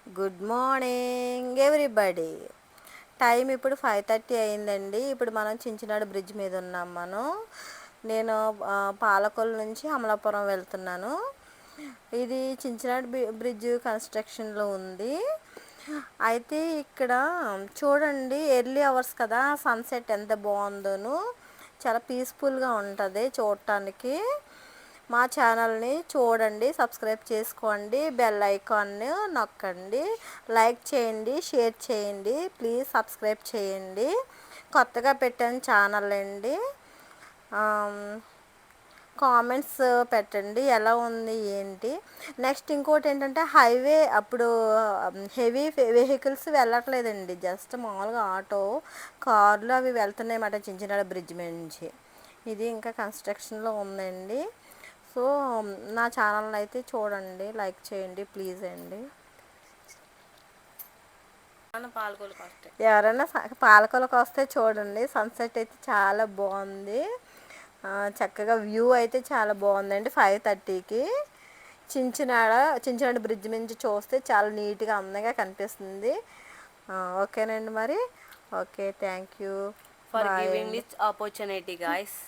Good morning everybody. Time ఇప్పుడు 5:30 అయిందండి. ఇప్పుడు మనం చించినాడు బ్రిడ్జ్ మీద ఉన్నాం. నేను పాలకొల్లు నుంచి అమలాపురం వెళ్తున్నాను. ఇది చించినాడు బ్రిడ్జ్ కన్స్ట్రక్షన్లో ఉంది. అయితే ఇక్కడ చూడండి, ఎర్లీ అవర్స్ కదా, సన్సెట్ ఎంత బాగుందోను. చాలా పీస్ఫుల్గా ఉంటుంది చూడటానికి. మా ఛానల్ని చూడండి, సబ్స్క్రైబ్ చేసుకోండి, బెల్ ఐకాన్ని నొక్కండి, లైక్ చేయండి, షేర్ చేయండి, ప్లీజ్ సబ్స్క్రైబ్ చేయండి. కొత్తగా పెట్టాను ఛానల్ అండి. కామెంట్స్ పెట్టండి ఎలా ఉంది ఏంటి. నెక్స్ట్ ఇంకోటి ఏంటంటే, హైవే అప్పుడు హెవీ వెహికల్స్ వెళ్ళట్లేదండి, జస్ట్ మామూలుగా ఆటో, కార్లు అవి వెళ్తున్నాయి అన్నమాట చించినాడ బ్రిడ్జ్ మీద నుంచి. ఇది ఇంకా కన్స్ట్రక్షన్లో ఉందండి. సో నా ఛానల్ని అయితే చూడండి, లైక్ చేయండి ప్లీజ్ అండి. ఎవరైనా పాలకొలకు వస్తే చూడండి, సన్సెట్ అయితే చాలా బాగుంది. చక్కగా వ్యూ అయితే చాలా బాగుందండి. 5:30కి చించినాడ బ్రిడ్జ్ నుంచి చూస్తే చాలా నీట్గా అందంగా కనిపిస్తుంది. ఓకేనండి మరి. Okay, thank you for giving this opportunity guys.